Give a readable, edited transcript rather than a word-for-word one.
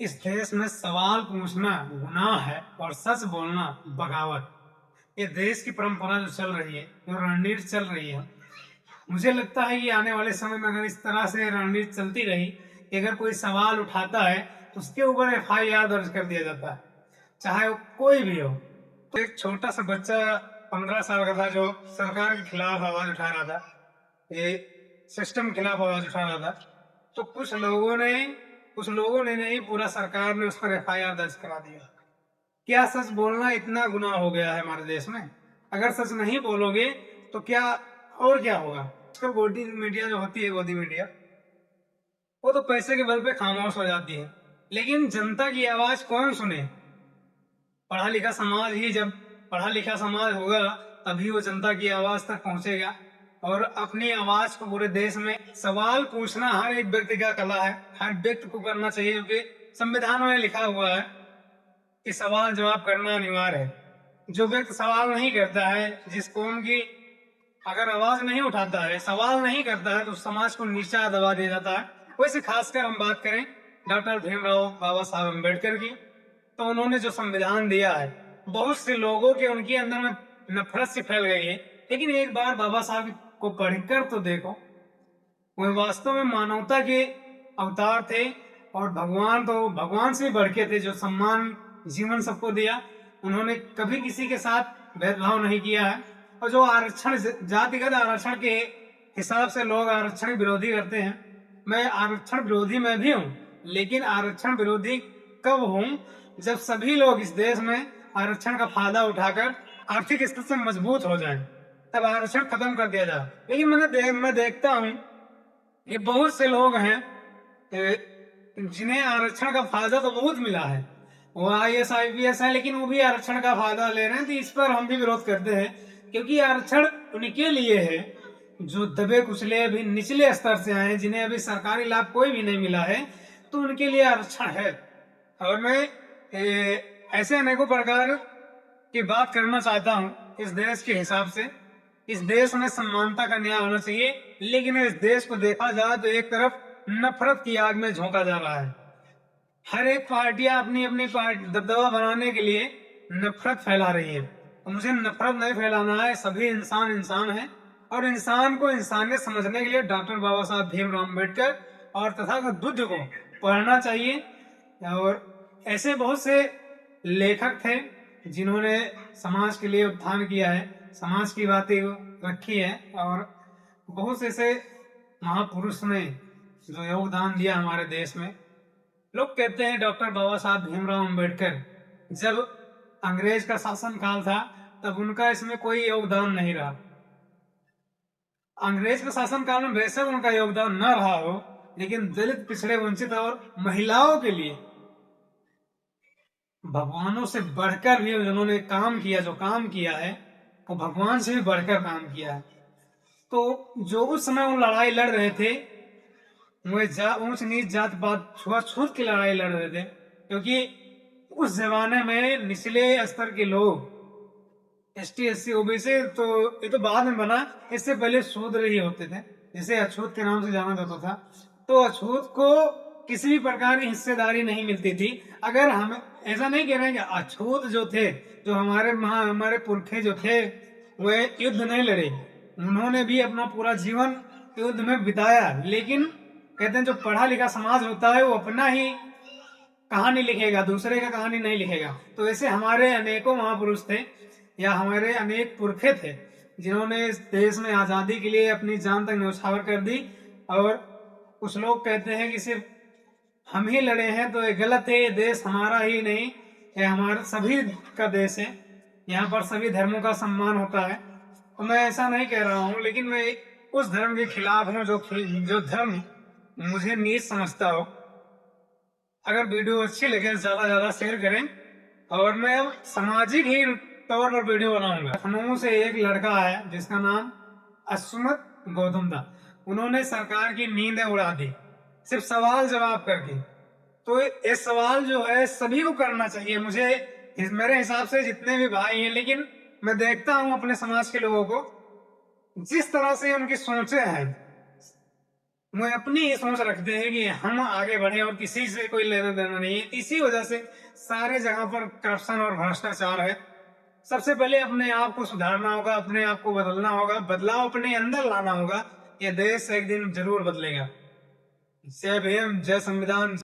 इस देश में सवाल पूछना गुनाह है और सच बोलना बगावत। ये देश की परंपरा जो चल रही है, जो रणनीति चल रही है, मुझे लगता है कि आने वाले समय में अगर इस तरह से रणनीति चलती रही कि अगर कोई सवाल उठाता है तो उसके ऊपर FIR दर्ज कर दिया जाता है, चाहे वो कोई भी हो। तो एक छोटा सा बच्चा 15 साल का था जो सरकार के खिलाफ आवाज उठा रहा था, ये सिस्टम के खिलाफ आवाज उठा रहा था, तो कुछ लोगों ने नहीं, पूरा सरकार ने उस पर FIR दर्ज करा दिया। क्या सच बोलना इतना गुनाह हो गया है हमारे देश में? अगर सच नहीं बोलोगे तो क्या और क्या होगा? आजकल गोदी मीडिया जो होती है, गोदी मीडिया, वो तो पैसे के बल पे खामोश हो जाती है, लेकिन जनता की आवाज कौन सुने? पढ़ा लिखा समाज ही, जब पढ़ा लिखा समाज होगा तभी वो जनता की आवाज तक पहुंचेगा। और अपनी आवाज को पूरे देश में सवाल पूछना हर एक व्यक्ति का कला है, हर व्यक्ति को करना चाहिए, क्योंकि संविधान में लिखा हुआ है कि सवाल जवाब करना अनिवार्य है। जो व्यक्ति सवाल नहीं करता है, जिस कौम की अगर आवाज नहीं उठाता है, सवाल नहीं करता है, तो समाज को नीचा दबा दिया जाता है। वैसे खासकर हम बात करें डॉक्टर भीमराव बाबा साहब अम्बेडकर की, तो उन्होंने जो संविधान दिया है, बहुत से लोगों के उनके अंदर में नफरत से फैल गई है, लेकिन एक बार बाबा साहब को पढ़कर तो देखो, वो वास्तव में मानवता के अवतार थे और भगवान से बढ़ के थे, जो सम्मान जीवन सबको दिया। उन्होंने कभी किसी के साथ भेदभाव नहीं किया है। और जो आरक्षण, जातिगत आरक्षण के हिसाब से लोग आरक्षण विरोधी करते हैं, मैं आरक्षण विरोधी मैं भी हूँ, लेकिन आरक्षण विरोधी कब हूँ? जब सभी लोग इस देश में आरक्षण का फायदा उठाकर आर्थिक स्थिति से मजबूत हो जाएं, तब आरक्षण खत्म कर दिया जाए। लेकिन मैं देखता हूँ कि बहुत से लोग हैं जिन्हें आरक्षण का फायदा तो बहुत मिला है, वो IAS IPS है, लेकिन वो भी आरक्षण का फायदा ले रहे हैं। तो इस पर हम भी विरोध करते हैं, क्योंकि आरक्षण उनके लिए है जो दबे कुचले अभी निचले स्तर से आए हैं, जिन्हें अभी सरकारी लाभ कोई भी नहीं मिला है, तो उनके लिए आरक्षण है। और मैं ऐसे अनेकों प्रकार की बात करना चाहता हूँ इस देश के हिसाब से। इस देश में समानता का न्याय होना चाहिए, लेकिन इस देश को देखा जाए तो एक तरफ नफरत की आग में झोंका जा रहा है। हर एक पार्टियां अपनी अपनी दबदबा बनाने के लिए नफरत फैला रही है। तो मुझे नफरत नहीं फैलाना है, सभी इंसान है, और इंसान को इंसानियत समझने के लिए डॉक्टर बाबा साहब भीमराव अम्बेडकर और तथागत बुद्ध को पढ़ना चाहिए। और ऐसे बहुत से लेखक थे जिन्होंने समाज के लिए उत्थान किया है, समाज की बातें रखी है, और बहुत से ऐसे महापुरुष ने जो योगदान दिया हमारे देश में। लोग कहते हैं डॉक्टर बाबा साहब भीमराव अम्बेडकर, जब अंग्रेज का शासन काल था तब उनका इसमें कोई योगदान नहीं रहा। अंग्रेज के शासन काल में बेशक उनका योगदान न रहा हो, लेकिन दलित, पिछड़े, वंचित और महिलाओं के लिए भगवानों से बढ़कर भी उन्होंने काम किया। जो काम किया है वो भगवान से भी बढ़कर काम किया है। तो जो उस समय वो लड़ाई लड़ रहे थे, वो ऊंच नीच जात पात छुआछूत की लड़ाई लड़ रहे थे, क्योंकि उस जमाने में निचले स्तर के लोग ST SC OBC, तो ये तो बाद में बना, इससे पहले शूद्र ही होते थे, जिसे अछूत के नाम से जाना जाता था। तो अछूत को किसी भी प्रकार की हिस्सेदारी नहीं मिलती थी। अगर हम ऐसा नहीं कह रहे हैं कि अछूत जो थे, जो हमारे पुरखे जो थे, वे युद्ध नहीं लड़े, उन्होंने भी अपना पूरा जीवन युद्ध में बिताया। लेकिन कहते हैं जो पढ़ा लिखा समाज होता है वो अपना ही कहानी लिखेगा, दूसरे का कहानी नहीं लिखेगा। तो ऐसे हमारे अनेकों महापुरुष थे, या हमारे अनेक पुरखे थे, जिन्होंने इस देश में आजादी के लिए अपनी जान तक न्यौछावर कर दी। और कुछ लोग कहते हैं कि सिर्फ हम ही लड़े हैं, तो ये गलत है। ये देश हमारा ही नहीं, ये हमारा सभी का देश है, यहाँ पर सभी धर्मों का सम्मान होता है। तो मैं ऐसा नहीं कह रहा हूँ, लेकिन मैं उस धर्म के खिलाफ हूँ जो धर्म मुझे नीच समझता हो। अगर वीडियो अच्छी लगे तो ज्यादा शेयर करें, और मैं अब सामाजिक ही तौर पर वीडियो बनाऊंगा। लखनऊ से एक लड़का है जिसका नाम अश्वत गौतम था, उन्होंने सरकार की नींद उड़ा दी सिर्फ सवाल जवाब करके। तो ये सवाल जो है सभी को करना चाहिए। मेरे हिसाब से जितने भी भाई हैं, लेकिन मैं देखता हूँ अपने समाज के लोगों को, जिस तरह से उनकी सोचें हैं, वो अपनी ये सोच रखते हैं कि हम आगे बढ़े और किसी से कोई लेना देना नहीं है। इसी वजह से सारे जगह पर करप्शन और भ्रष्टाचार है। सबसे पहले अपने आप को सुधारना होगा, अपने आप को बदलना होगा, बदलाव अपने अंदर लाना होगा। ये देश एक दिन जरूर बदलेगा। जय भीम, जय संविधान।